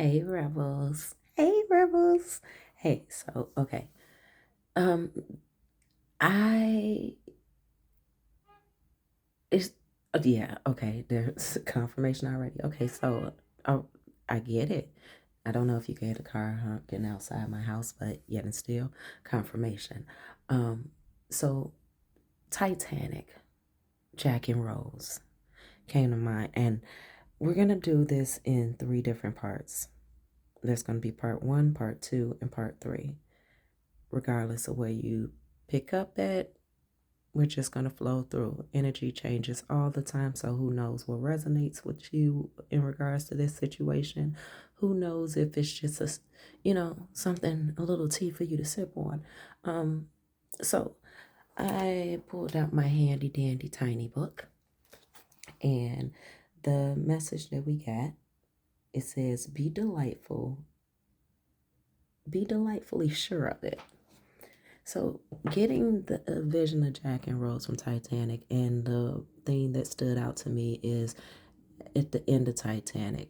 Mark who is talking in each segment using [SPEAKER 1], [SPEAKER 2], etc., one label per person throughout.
[SPEAKER 1] Hey rebels. Hey rebels. Hey, so okay. Um I is yeah, okay. There's confirmation already. Okay, so oh, I get it. I don't know if you can hear the car honking outside my house, but yet and still confirmation. Um so Titanic, Jack and Rose came to mind, and we're gonna do this in three different parts. There's gonna be part one, part two, and part three. Regardless of where you pick up at, we're just going to flow through. Energy changes all the time, so who knows what resonates with you in regards to this situation? Who knows if it's just something, a little tea for you to sip on. Um, so I pulled out my handy dandy tiny book, and the message that we got, it says, be delightfully sure of it. So, getting the vision of Jack and Rose from Titanic, and the thing that stood out to me is at the end of Titanic,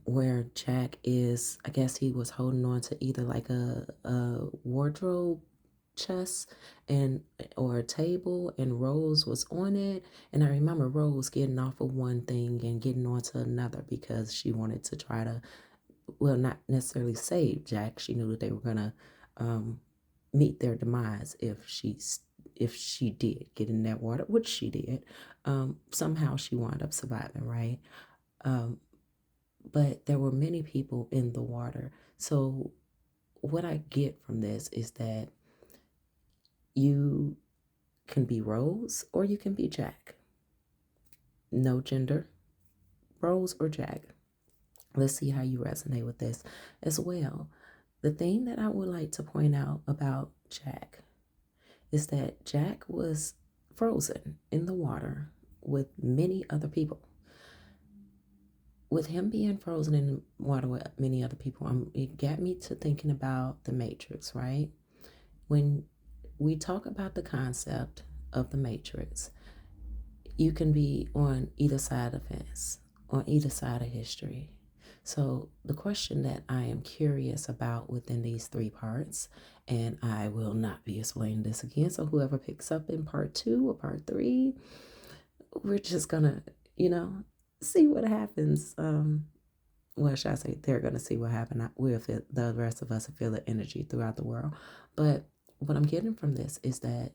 [SPEAKER 1] where Jack is, I guess he was holding on to either like a wardrobe chest and or a table, and Rose was on it. And I remember Rose getting off of one thing and getting onto another because she wanted to try to, well, not necessarily save Jack. She knew that they were gonna um, meet their demise if she did get in that water, which she did. Somehow she wound up surviving, right? Um, but there were many people in the water. So what I get from this is that you can be Rose or you can be Jack. No gender, Rose or Jack. Let's see how you resonate with this as well. The thing that I would like to point out about Jack is that Jack was frozen in the water with many other people. With him being frozen in the water with many other people, it got me to thinking about the Matrix, right? When we talk about the concept of the Matrix, you can be on either side of the fence, on either side of history. So, the question that I am curious about within these three parts, and I will not be explaining this again. So, whoever picks up in part two or part three, we're just gonna, you know, see what happens. Well, should I say they're gonna see what happens. We'll feel, the rest of us will feel the energy throughout the world. But what I'm getting from this is that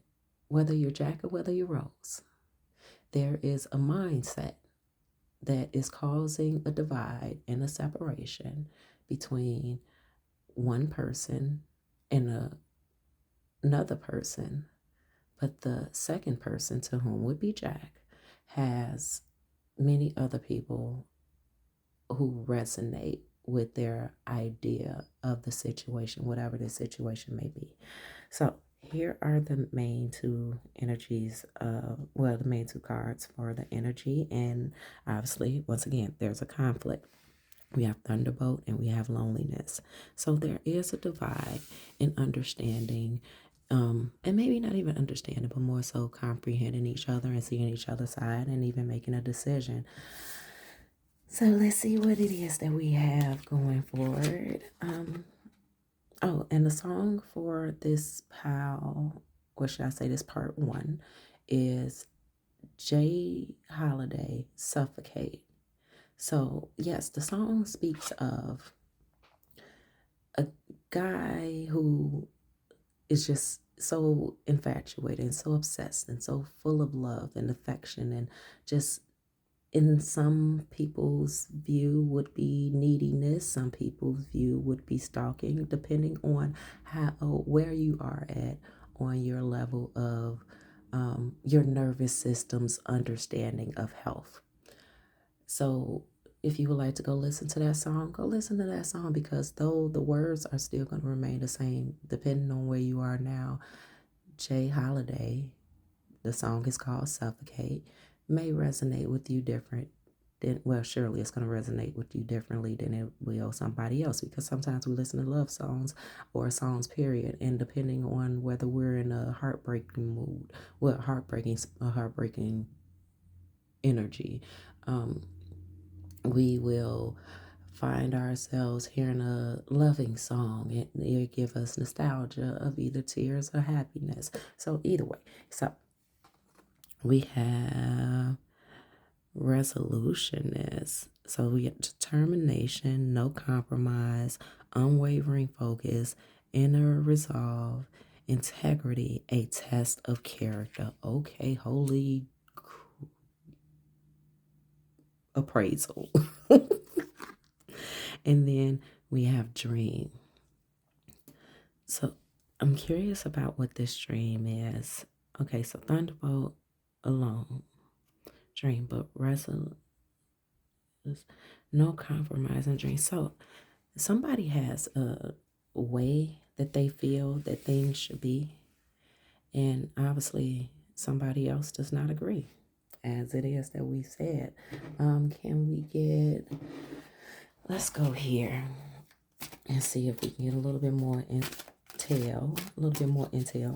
[SPEAKER 1] whether you're Jack or whether you're Rose, there is a mindset that is causing a divide and a separation between one person and another person. But the second person, to whom would be Jack, has many other people who resonate with their idea of the situation, whatever the situation may be. So here are the main two energies, well, the main two cards for the energy. And obviously, once again, there's a conflict. We have thunderbolt and we have loneliness. So there is a divide in understanding, and maybe not even understanding, but more so comprehending each other and seeing each other's side and even making a decision. So let's see what it is that we have going forward. Oh, and the song for this pal, or should I say this part one, is Jay Holiday, Suffocate. So, yes, the song speaks of a guy who is just so infatuated and so obsessed and so full of love and affection, and just in some people's view would be neediness, some people's view would be stalking, depending on how where you are at on your level of your nervous system's understanding of health. So if you would like to go listen to that song, go listen to that song, because though the words are still going to remain the same depending on where you are now, Jay Holiday, the song is called Suffocate, may resonate with you different than, well, surely it's going to resonate with you differently than it will somebody else, because sometimes we listen to love songs or songs, period, and depending on whether we're in a heartbreaking mood, well, a heartbreaking energy, um, we will find ourselves hearing a loving song, and it give us nostalgia of either tears or happiness. So either way, so we have resolutionness. So we get determination, no compromise, unwavering focus, inner resolve, integrity, a test of character. Okay, holy appraisal. And then we have dream. So I'm curious about what this dream is. Okay, so Thunderbolt alone, dream, but resolute, no compromising dream. So somebody has a way that they feel that things should be, and obviously somebody else does not agree, as it is that we said. Can we get, let's go here and see if we can get a little bit more intel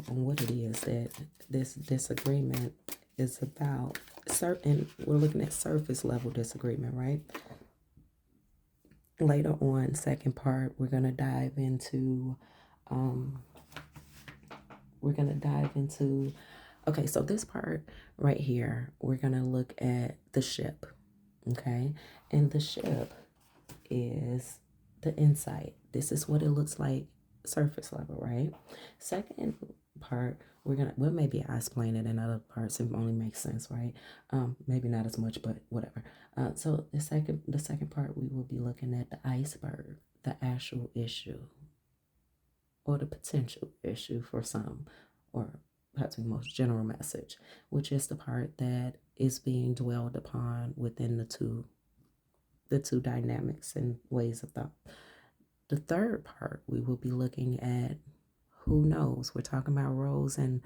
[SPEAKER 1] on what it is that this disagreement is about. Certain, we're looking at surface level disagreement, right? Later on, second part, we're gonna dive into okay, so this part right here, we're gonna look at the ship. Okay, and the ship is the insight. This is what it looks like surface level, right? Second part, well, maybe I explain it in other parts. It only makes sense, right? Maybe not as much, but whatever. So the second part, we will be looking at the iceberg, the actual issue, or the potential issue for some, or perhaps the most general message, which is the part that is being dwelled upon within the two dynamics and ways of thought. The third part, we will be looking at who knows. We're talking about Rose and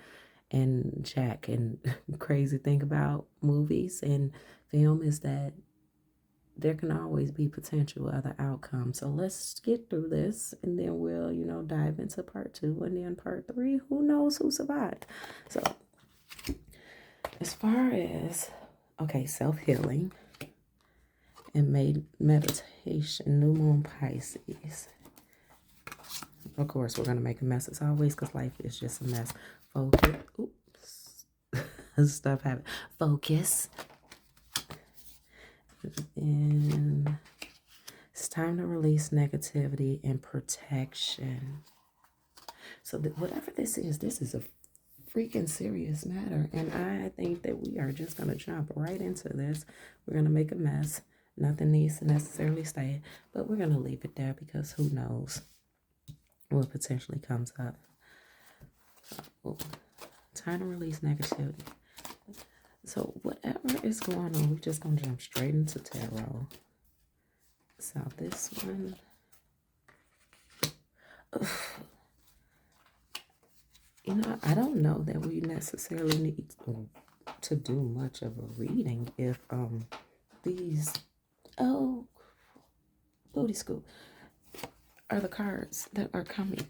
[SPEAKER 1] Jack, and crazy thing about movies and film is that there can always be potential other outcomes. So let's get through this, and then we'll, dive into part 2, and then part 3. Who knows who survived? So as far as, okay, self-healing and meditation, new moon Pisces. Of course, we're going to make a mess as always, because life is just a mess. Focus. Oops. Stuff happens. Focus. And it's time to release negativity and protection. So whatever this is a freaking serious matter. And I think that we are just going to jump right into this. We're going to make a mess. Nothing needs to necessarily stay, but we're going to leave it there because who knows what potentially comes up. Time to release negativity. So whatever is going on, we're just going to jump straight into tarot. So this one, I don't know that we necessarily need to do much of a reading if these, booty scoop, are the cards that are coming.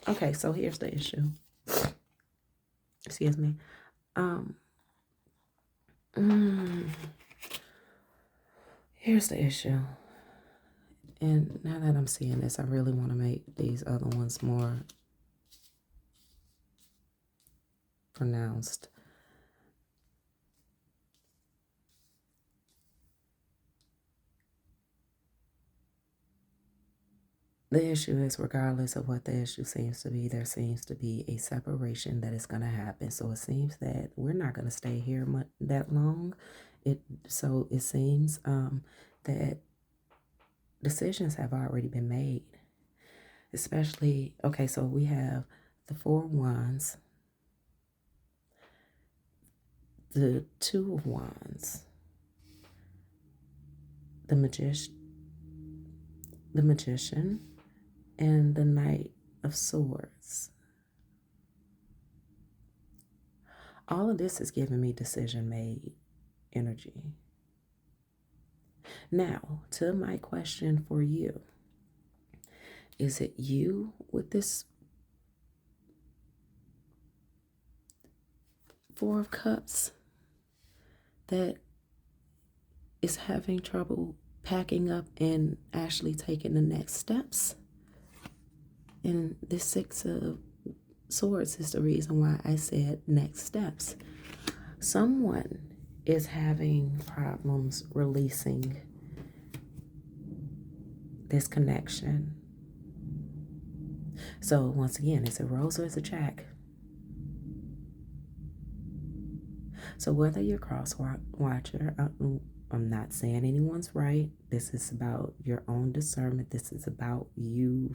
[SPEAKER 1] Okay, so here's the issue. Excuse me. Here's the issue. And now that I'm seeing this, I really want to make these other ones more pronounced. The issue is, regardless of what the issue seems to be, there seems to be a separation that is going to happen. So it seems that we're not going to stay here that long. So it seems that decisions have already been made. Especially, okay, so we have the 4 of Wands, the 2 of Wands, the Magician, and the Knight of Swords. All of this is giving me decision made energy. Now, to my question for you, is it you with this 4 of Cups that is having trouble packing up and actually taking the next steps. And this Six of Swords is the reason why I said next steps. Someone is having problems releasing this connection. So once again, is it Rose or is it Jack? So whether you're cross watcher, I'm not saying anyone's right. This is about your own discernment. This is about you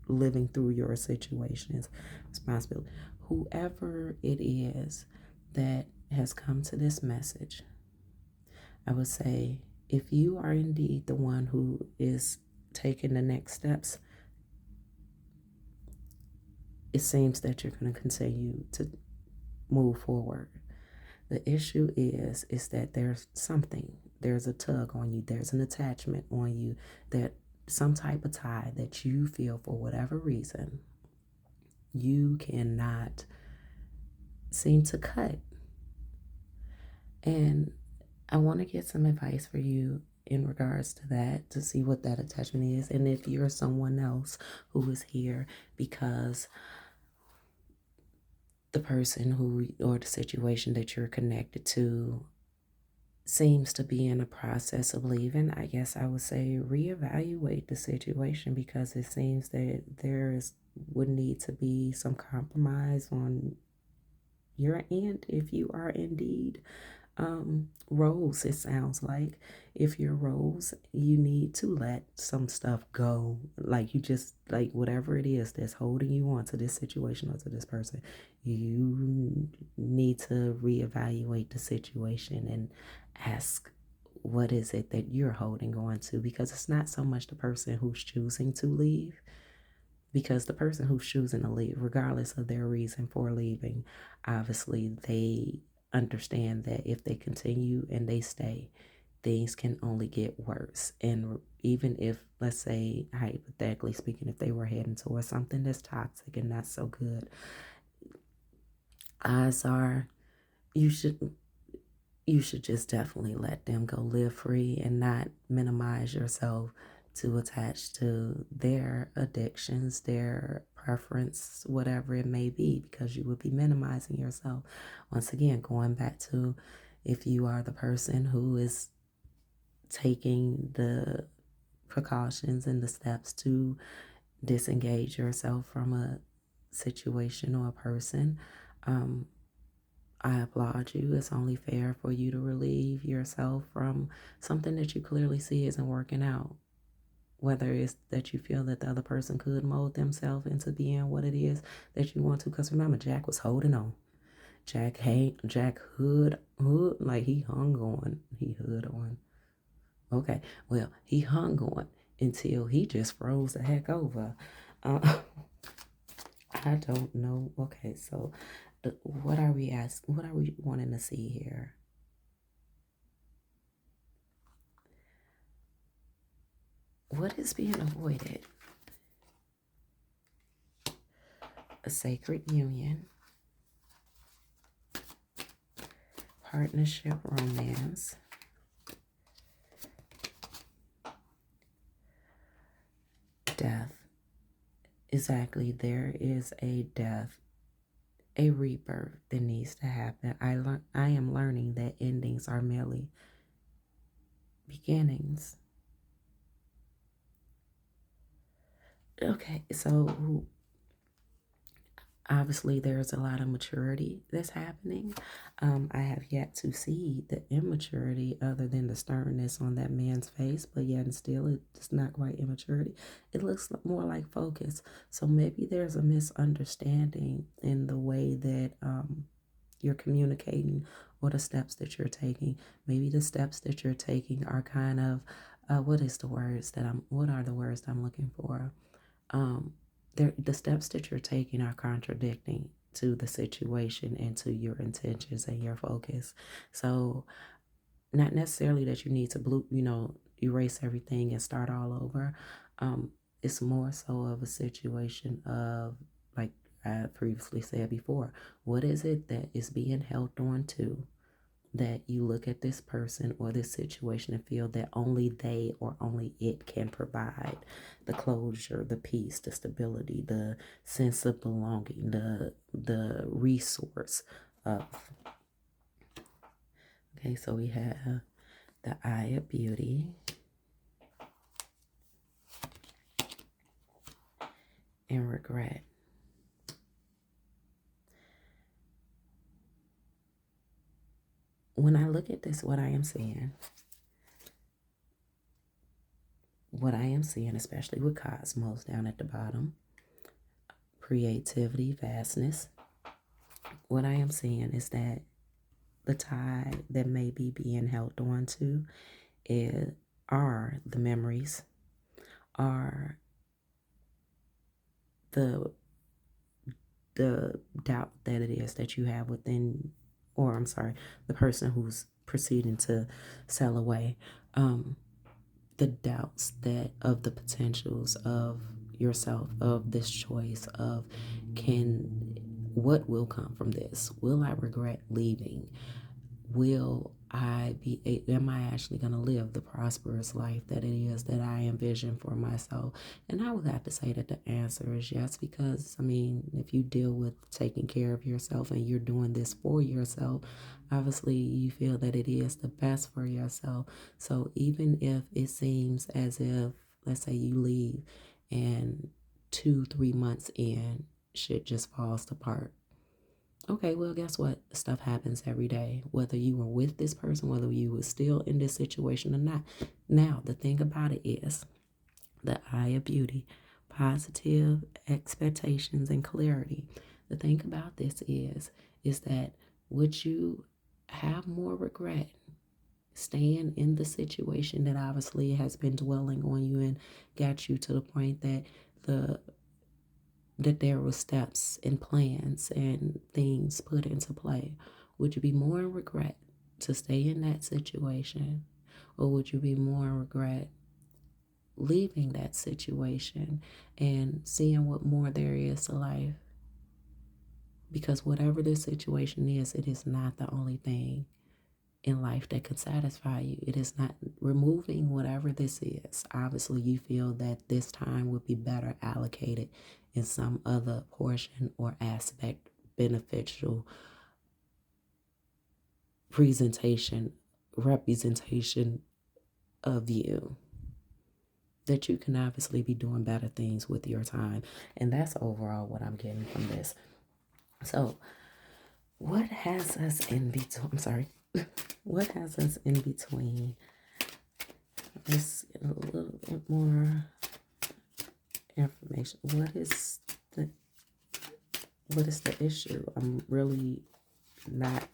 [SPEAKER 1] living through your situations, responsibility. Whoever it is that has come to this message, I would say, if you are indeed the one who is taking the next steps, it seems that you're going to continue to move forward. The issue is that there's a tug on you, there's an attachment on you, that some type of tie that you feel for whatever reason you cannot seem to cut. And I want to get some advice for you in regards to that, to see what that attachment is, and if you're someone else who is here because the person who or the situation that you're connected to seems to be in a process of leaving, I guess I would say reevaluate the situation, because it seems that would need to be some compromise on your end if you are indeed Rose. It sounds like if you're Rose, you need to let some stuff go. Like, you just, like, whatever it is that's holding you on to this situation or to this person, you need to reevaluate the situation and ask, what is it that you're holding on to? Because it's not so much the person who's choosing to leave, because the person who's choosing to leave, regardless of their reason for leaving, obviously they understand that if they continue and they stay, things can only get worse. And even if, let's say, hypothetically speaking, if they were heading towards something that's toxic and not so good, odds are you should just definitely let them go live free and not minimize yourself to attach to their addictions, their preference, whatever it may be, because you would be minimizing yourself. Once again, going back to, if you are the person who is taking the precautions and the steps to disengage yourself from a situation or a person, I applaud you. It's only fair for you to relieve yourself from something that you clearly see isn't working out. Whether it's that you feel that the other person could mold themselves into being what it is that you want to. Because remember, Jack was holding on. Jack hood, like he hung on. He hood on. Okay, well, he hung on until he just froze the heck over. I don't know. Okay, so what are we asking? What are we wanting to see here? What is being avoided? A sacred union, partnership, romance, death. Exactly, there is a death, a rebirth that needs to happen. I am learning that endings are merely beginnings. Okay, so obviously there's a lot of maturity that's happening. I have yet to see the immaturity other than the sternness on that man's face, but yet and still it's not quite immaturity. It looks more like focus. So maybe there's a misunderstanding in the way that you're communicating or the steps that you're taking. Maybe the steps that you're taking are kind of what are the words that I'm looking for? The steps that you're taking are contradicting to the situation and to your intentions and your focus. So not necessarily that you need to erase everything and start all over. It's more so of a situation of, like I previously said before, what is it that is being held on to that you look at this person or this situation and feel that only they or only it can provide the closure, the peace, the stability, the sense of belonging, the resource of. Okay, so we have the Eye of Beauty and regret. When I look at this, what I am seeing, especially with Cosmos down at the bottom, creativity, vastness, what I am seeing is that the tide that may be being held on to are the memories, are the doubt that it is that you have within, or I'm sorry, the person who's proceeding to sail away, the doubts that of the potentials of yourself, of this choice, of what will come from this? Will I regret leaving? Am I actually going to live the prosperous life that it is that I envision for myself? And I would have to say that the answer is yes, because, I mean, if you deal with taking care of yourself and you're doing this for yourself, obviously you feel that it is the best for yourself. So even if it seems as if, let's say you leave and 2-3 months in, shit just falls apart. Okay, well, guess what? Stuff happens every day, whether you were with this person, whether you were still in this situation or not. Now, the thing about it is the Eye of Beauty, positive expectations and clarity. The thing about this is that would you have more regret staying in the situation that obviously has been dwelling on you and got you to the point that there were steps and plans and things put into play? Would you be more in regret to stay in that situation, or would you be more in regret leaving that situation and seeing what more there is to life? Because whatever the situation is, it is not the only thing in life that can satisfy you. It is not removing whatever this is. Obviously, you feel that this time would be better allocated in some other portion or aspect, beneficial representation of you, that you can obviously be doing better things with your time. And that's overall what I'm getting from this. So what has us in between? I'm sorry. What has us in between? Let's get a little bit more information. What is the issue? I'm really not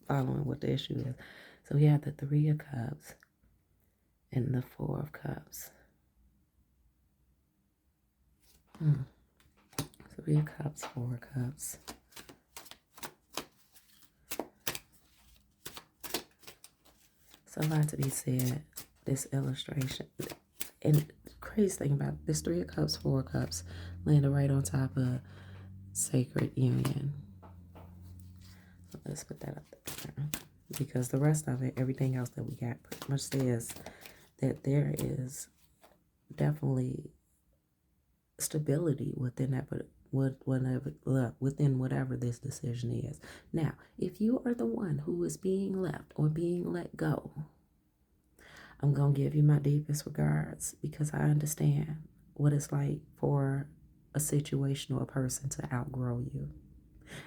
[SPEAKER 1] following what the issue is. So we have the Three of Cups and the Four of Cups. Three of Cups, Four of Cups. So a lot to be said. This illustration. And the crazy thing about this Three of Cups, Four of Cups landed right on top of Sacred Union. So let's put that up there. Because the rest of it, everything else that we got pretty much says that there is definitely stability within that, but within whatever this decision is. Now, if you are the one who is being left or being let go, I'm going to give you my deepest regards, because I understand what it's like for a situation or a person to outgrow you.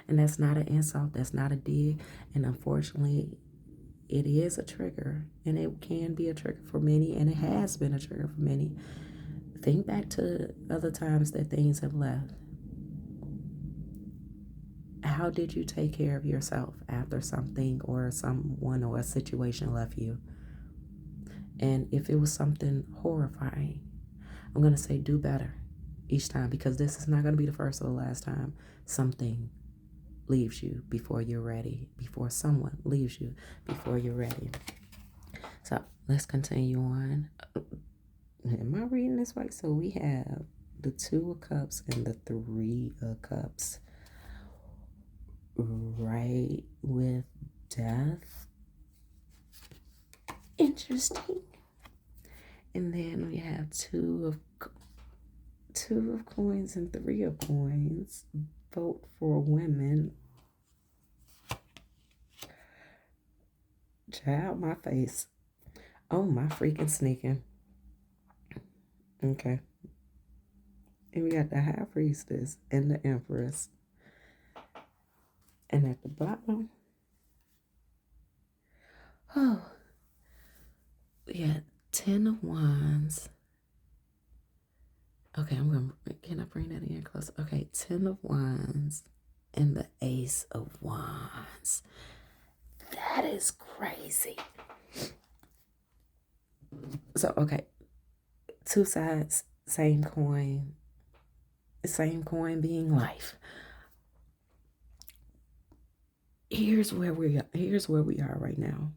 [SPEAKER 1] And that's not an insult. That's not a dig. And unfortunately, it is a trigger. And it can be a trigger for many. And it has been a trigger for many. Think back to other times that things have left. How did you take care of yourself after something or someone or a situation left you? And if it was something horrifying, I'm going to say do better each time, because this is not going to be the first or the last time something leaves you before you're ready, before someone leaves you before you're ready. So let's continue on. Am I reading this right? So we have the Two of Cups and the Three of Cups. Right with death Interesting. And then we have two of coins and three of coins. Vote for women. Child, my face. Oh, my freaking sneaking. Okay. And we got the High Priestess and the Empress. And at the bottom, oh, we got 10 of Wands. Okay, can I bring that in close? Okay, 10 of Wands and the Ace of Wands. That is crazy. So, okay, two sides, same coin. The same coin being life. Here's where we are right now.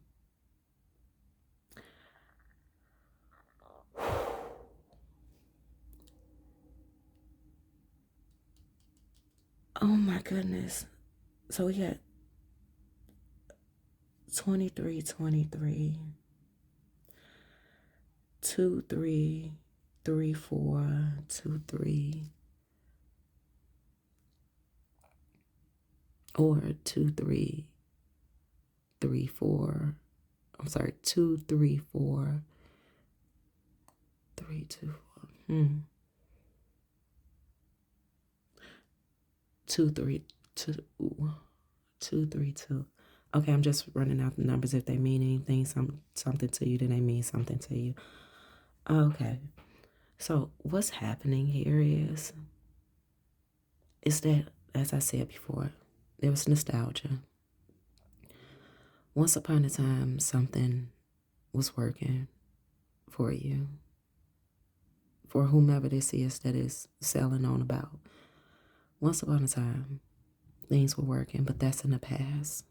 [SPEAKER 1] Oh my goodness. So we got 23, 23, 2, 3, 3, 4, 2, 3, or 2, 3, 3, 4. I'm sorry, 2, 3, 4, 3, 2, 4. 2, 3, 2, 2, 3, 2. Okay, I'm just running out the numbers. If they mean anything, something to you, then they mean something to you. Okay. So what's happening here is that, as I said before, there was nostalgia. Once upon a time, something was working for you. For whomever this is that is selling on about. Once upon a time, things were working, but that's in the past.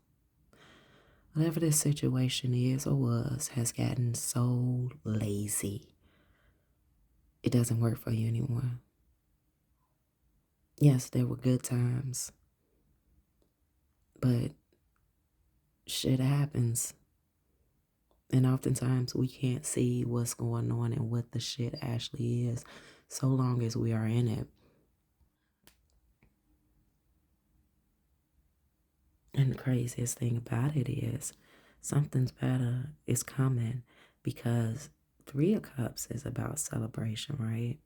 [SPEAKER 1] Whatever this situation is or was has gotten so lazy. It doesn't work for you anymore. Yes, there were good times, but shit happens. And oftentimes we can't see what's going on and what the shit actually is so long as we are in it. And the craziest thing about it is something's better is coming, because 3 of Cups is about celebration, right?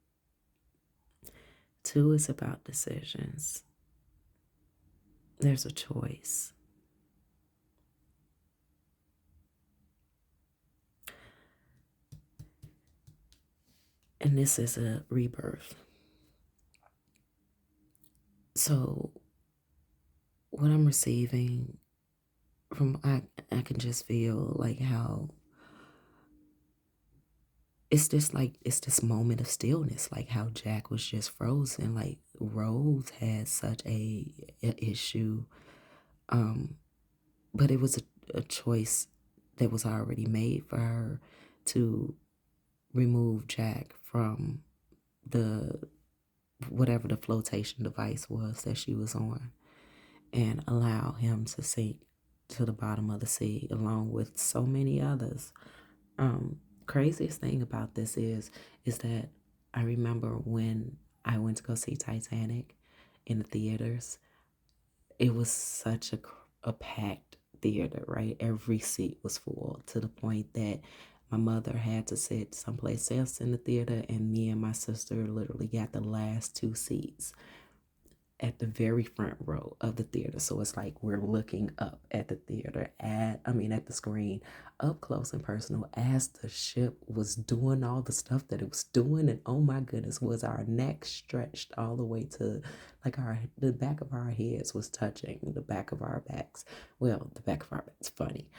[SPEAKER 1] 2 is about decisions. There's a choice. And this is a rebirth. So what I'm receiving from, I can just feel like how it's this moment of stillness, like how Jack was just frozen, like Rose had such a issue, but it was a choice that was already made for her to remove Jack from the whatever the flotation device was that she was on, and allow him to sink to the bottom of the sea along with so many others. Craziest thing about this is that I remember when I went to go see Titanic in the theaters, it was such a packed theater, right? Every seat was full, to the point that my mother had to sit someplace else in the theater, and me and my sister literally got the last 2 seats at the very front row of the theater. So it's like we're looking up at the theater, at the screen, up close and personal, as the ship was doing all the stuff that it was doing. And oh my goodness, was our necks stretched all the way to like the back of our heads was touching the back of our backs. Well, the back of our backs, funny.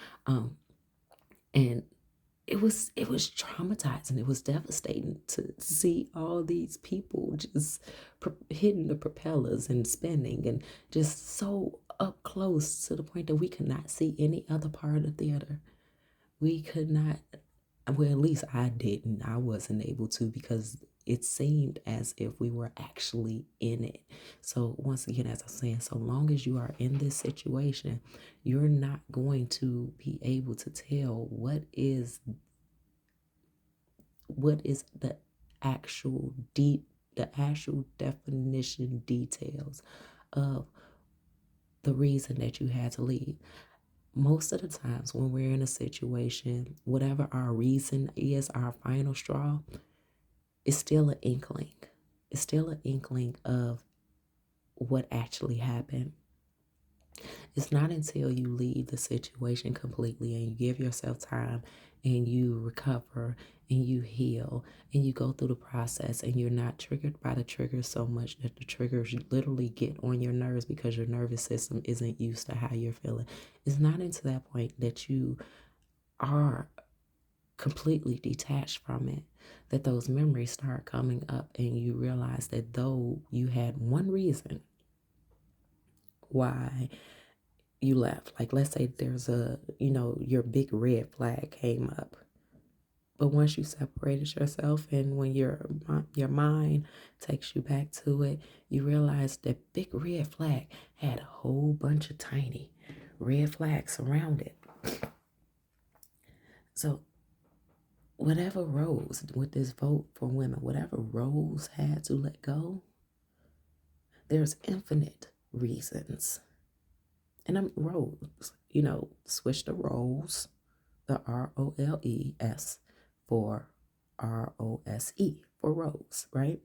[SPEAKER 1] And it was traumatizing. It was devastating to see all these people just hitting the propellers and spinning, and just so up close to the point that we could not see any other part of the theater. We could not, well, at least I didn't. I wasn't able to, because it seemed as if we were actually in it. So once again, as I'm saying, so long as you are in this situation, you're not going to be able to tell what is the actual definition details of the reason that you had to leave. Most of the times when we're in a situation, whatever our reason is, our final straw, it's still an inkling. It's still an inkling of what actually happened. It's not until you leave the situation completely and you give yourself time and you recover and you heal and you go through the process and you're not triggered by the triggers so much that the triggers literally get on your nerves because your nervous system isn't used to how you're feeling. It's not until that point that you are completely detached from it that those memories start coming up and you realize that though you had one reason why you left. Like, let's say there's your big red flag came up. But once you separated yourself and when your mind takes you back to it, you realize that big red flag had a whole bunch of tiny red flags around it. So whatever Rose, with this vote for women, whatever Rose had to let go, there's infinite reasons. And I'm Rose, switch the roles, the ROLES for ROSE for Rose, right?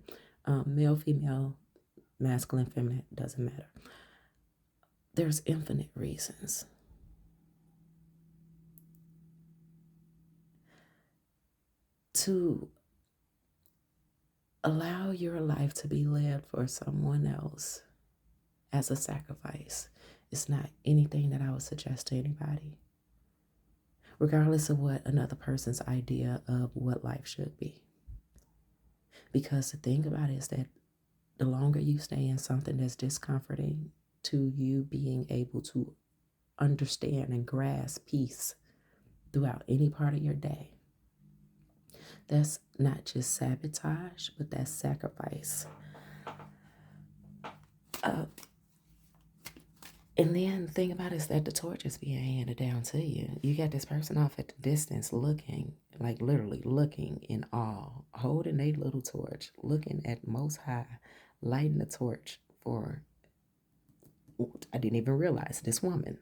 [SPEAKER 1] Male, female, masculine, feminine, doesn't matter. There's infinite reasons. To allow your life to be led for someone else as a sacrifice is not anything that I would suggest to anybody, regardless of what another person's idea of what life should be. Because the thing about it is that the longer you stay in something that's discomforting to you being able to understand and grasp peace throughout any part of your day, that's not just sabotage, but that's sacrifice. And then the thing about it is that the torch is being handed down to you. You got this person off at the distance looking, like literally looking in awe, holding a little torch, looking at Most High, lighting the torch for, I didn't even realize, this woman,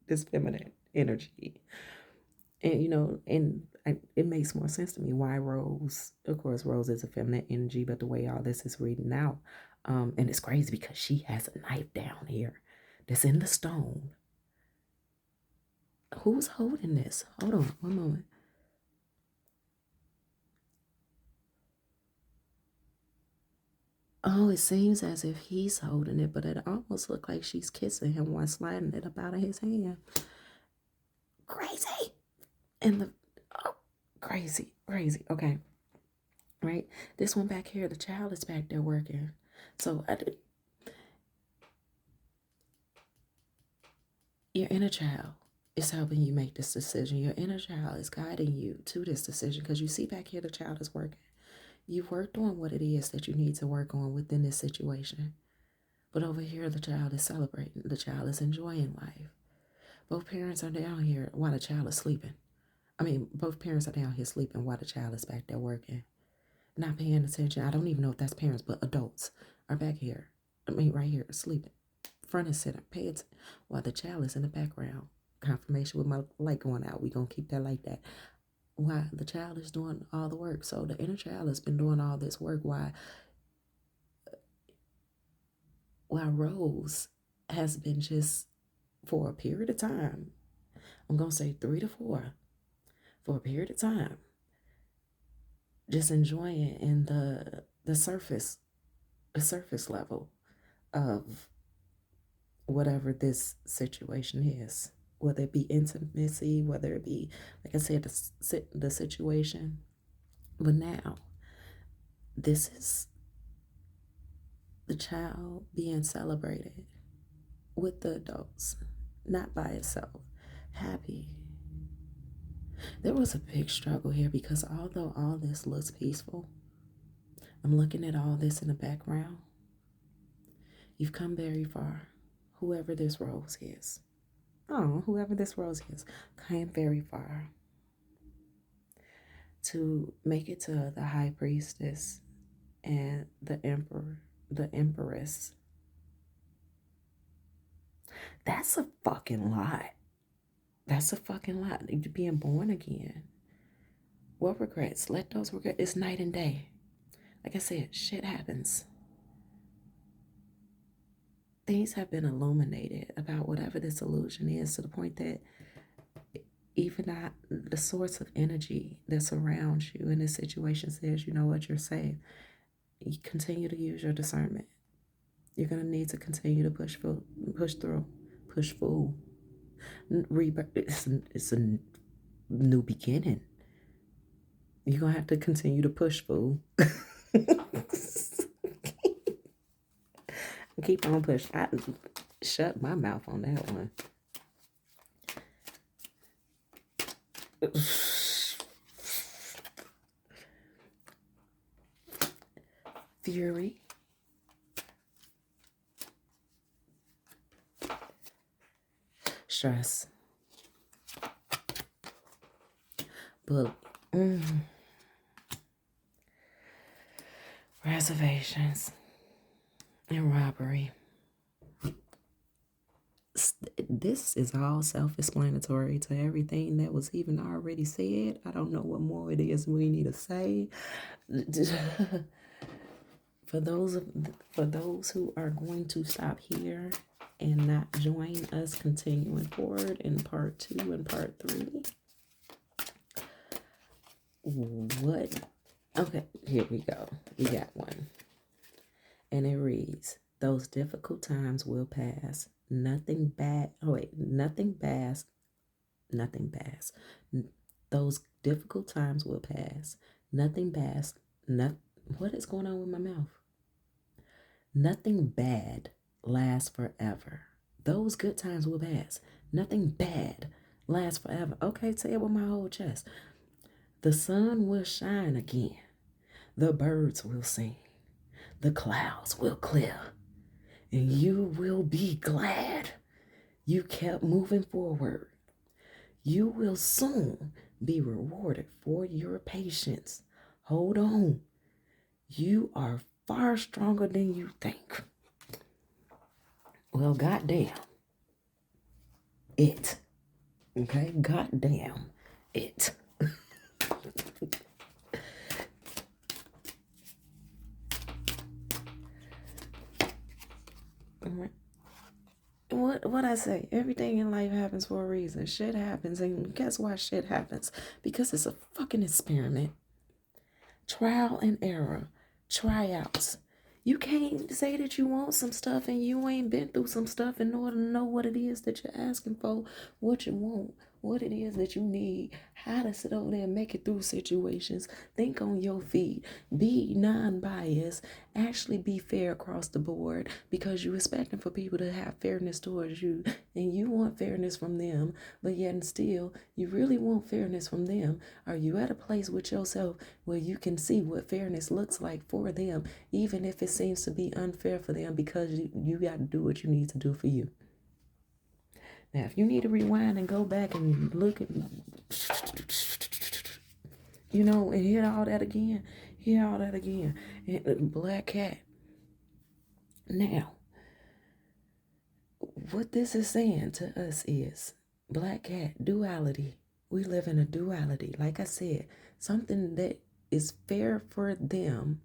[SPEAKER 1] this feminine energy. And it makes more sense to me why Rose, of course, Rose is a feminine energy, but the way all this is reading out, and it's crazy because she has a knife down here that's in the stone. Who's holding this? Hold on, one moment. Oh, it seems as if he's holding it, but it almost looks like she's kissing him while sliding it up out of his hand. Crazy. And crazy. Okay. Right? This one back here, the child is back there working. So your inner child is helping you make this decision. Your inner child is guiding you to this decision because you see back here the child is working. You've worked on what it is that you need to work on within this situation. But over here, the child is celebrating. The child is enjoying life. Both parents are down here while the child is sleeping. Both parents are down here sleeping while the child is back there working. Not paying attention. I don't even know if that's parents, but adults are back here. Right here, sleeping. Front and center. Pay attention while the child is in the background. Confirmation with my light going out. We're going to keep that like that. While the child is doing all the work. So the inner child has been doing all this work while Rose has been just for a period of time. I'm going to say 3 to 4 for a period of time. Just enjoying in the surface level of whatever this situation is, whether it be intimacy, whether it be, like I said, the situation. But now, this is the child being celebrated with the adults, not by itself. Happy. There was a big struggle here because although all this looks peaceful, I'm looking at all this in the background. You've come very far, whoever this rose is. Oh, whoever this rose is, came very far to make it to the high priestess and the emperor, the empress. That's a fucking lot. That's a fucking lot. Being born again. What regrets? Let those regrets. It's night and day. Like I said, shit happens. Things have been illuminated about whatever this illusion is, to the point that even the source of energy that surrounds you in this situation says, you know what, you're safe. You continue to use your discernment. You're going to need to continue to push through, push forward. Rebirth. It's a new beginning. You're going to have to continue to push, fool. Keep on pushing. I shut my mouth on that one. Fury. Stress. Bully. Reservations. And robbery. This is all self-explanatory to everything that was even already said. I don't know what more it is we need to say. For those who are going to stop here and not join us continuing forward in part 2 and part 3. What? Okay, here we go. We got one. And it reads, those difficult times will pass. Nothing bad. Those difficult times will pass. Nothing bad. What is going on with my mouth? Nothing bad lasts forever. Those good times will pass. Nothing bad lasts forever. Okay, say it with my whole chest. The sun will shine again. The birds will sing. The clouds will clear. And you will be glad you kept moving forward. You will soon be rewarded for your patience. Hold on. You are far stronger than you think. Well, goddamn it. Okay? Goddamn it. What I say? Everything in life happens for a reason. Shit happens. And guess why shit happens? Because it's a fucking experiment. Trial and error. Tryouts. You can't say that you want some stuff and you ain't been through some stuff in order to know what it is that you're asking for, what you want, what it is that you need, how to sit over there and make it through situations. Think on your feet. Be non-biased. Actually be fair across the board, because you're expecting for people to have fairness towards you and you want fairness from them, but yet and still you really want fairness from them. Are you at a place with yourself where you can see what fairness looks like for them, even if it seems to be unfair for them, because you got to do what you need to do for you? Now, if you need to rewind and go back and look at, and hear all that again, And Black Cat. Now, what this is saying to us is, Black Cat, duality. We live in a duality. Like I said, something that is fair for them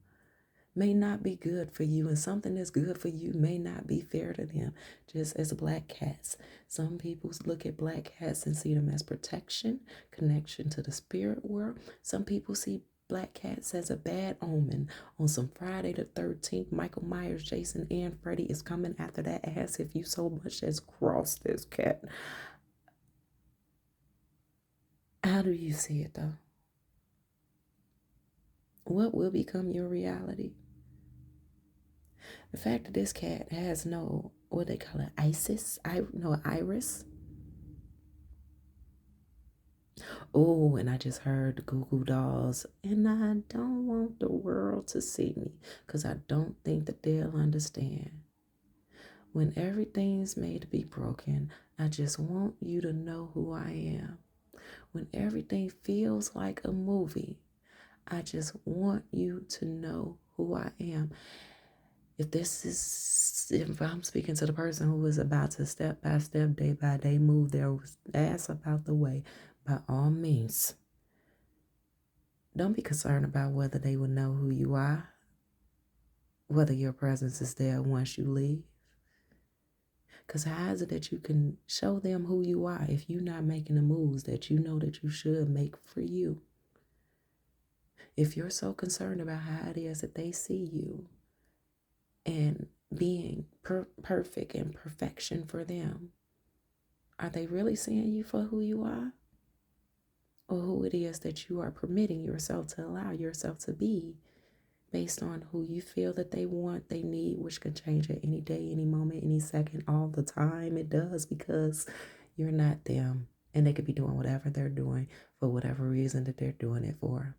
[SPEAKER 1] may not be good for you, and something that's good for you may not be fair to them. Just as black cats, some people look at black cats and see them as protection, connection to the spirit world. Some people see black cats as a bad omen. On some Friday the 13th, Michael Myers, Jason, and Freddy is coming after that ass if you so much as cross this cat. How do you see it though? What will become your reality? The fact that this cat has no, what they call it, iris, Oh, and I just heard the Goo Goo Dolls, and I don't want the world to see me because I don't think that they'll understand. When everything's made to be broken, I just want you to know who I am. When everything feels like a movie, I just want you to know who I am. If I'm speaking to the person who is about to step by step, day by day, move their ass about the way, by all means, don't be concerned about whether they will know who you are, whether your presence is there once you leave. Because how is it that you can show them who you are if you're not making the moves that you know that you should make for you? If you're so concerned about how it is that they see you and being perfect and perfection for them, are they really seeing you for who you are? Or who it is that you are permitting yourself to allow yourself to be based on who you feel that they want, they need, which can change at any day, any moment, any second, all the time. It does, because you're not them. And they could be doing whatever they're doing for whatever reason that they're doing it for.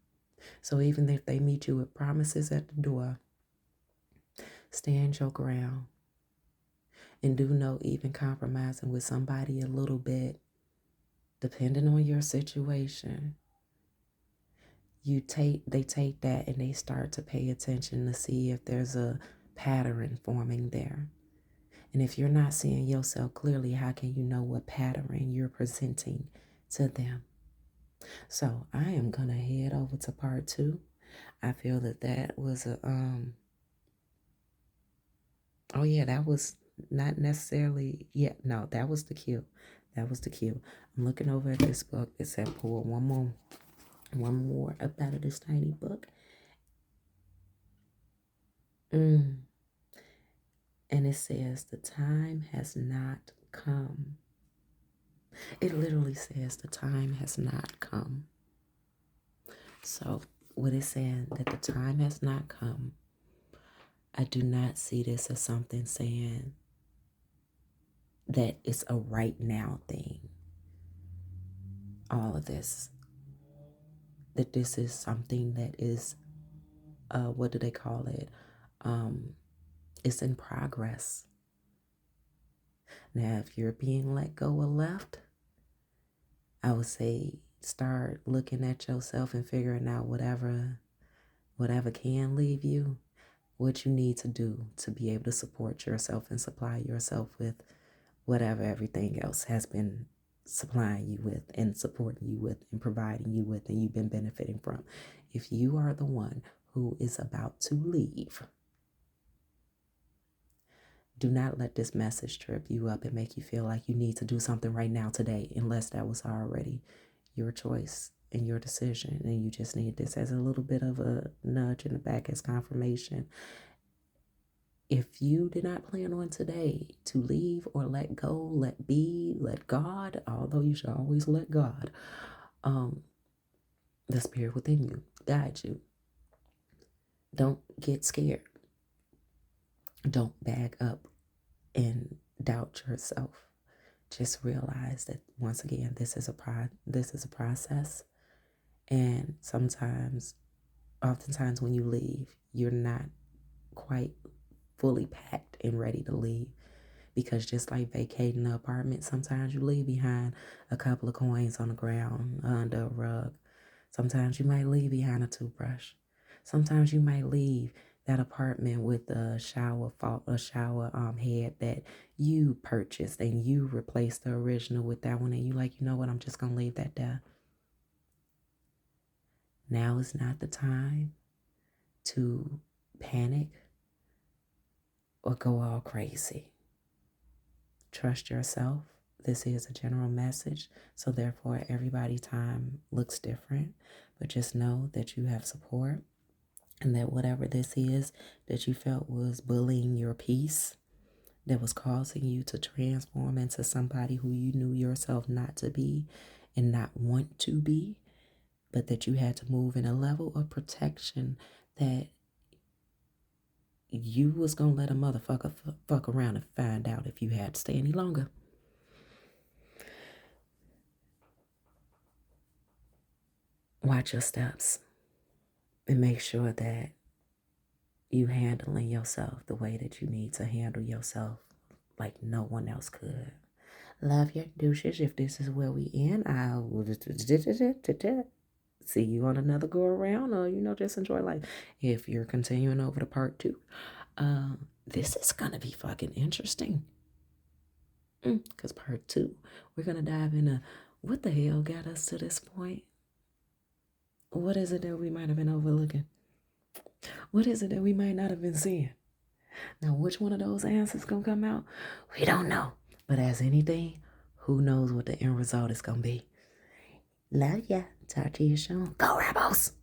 [SPEAKER 1] So even if they meet you with promises at the door, stand your ground. And do no even compromising with somebody a little bit, depending on your situation. They take that and they start to pay attention to see if there's a pattern forming there. And if you're not seeing yourself clearly, how can you know what pattern you're presenting to them? So I am gonna head over to part 2. I feel that was a oh yeah, that was not necessarily, yeah, no, that was the cue. That was the cue. I'm looking over at this book. It said pull one more up out of this tiny book. And it says the time has not come. It literally says the time has not come. So what it's saying, that the time has not come, I do not see this as something saying that it's a right now thing. All of this. That this is something that is, what do they call it? It's in progress. Now, if you're being let go or left, I would say start looking at yourself and figuring out whatever can leave you, what you need to do to be able to support yourself and supply yourself with whatever everything else has been supplying you with and supporting you with and providing you with and you've been benefiting from. If you are the one who is about to leave, do not let this message trip you up and make you feel like you need to do something right now today, unless that was already your choice and your decision. And you just need this as a little bit of a nudge in the back as confirmation. If you did not plan on today to leave or let go, let be, let God, although you should always let God, the spirit within you, guide you. Don't get scared. Don't bag up and doubt yourself. Just realize that, once again, this is a process, and oftentimes when you leave, you're not quite fully packed and ready to leave, because just like vacating an apartment, sometimes you leave behind a couple of coins on the ground under a rug. Sometimes you might leave behind a toothbrush. Sometimes you might leave that apartment with a shower head that you purchased and you replaced the original with that one, and you like, you know what, I'm just gonna leave that there. Now is not the time to panic or go all crazy. Trust yourself. This is a general message, so therefore everybody's time looks different, but just know that you have support. And that whatever this is that you felt was bullying your peace, that was causing you to transform into somebody who you knew yourself not to be and not want to be, but that you had to move in a level of protection that you was going to let a motherfucker fuck around and find out if you had to stay any longer. Watch your steps and make sure that you handling yourself the way that you need to handle yourself like no one else could. Love your douches. If this is where we end, I'll see you on another go around, or just enjoy life. If you're continuing over to part 2, this is gonna be fucking interesting. Because part 2, we're gonna dive into what the hell got us to this point. What is it that we might have been overlooking? What is it that we might not have been seeing? Now, which one of those answers gonna come out? We don't know. But as anything, who knows what the end result is gonna be? Love ya. Talk to you soon. Go Rebels!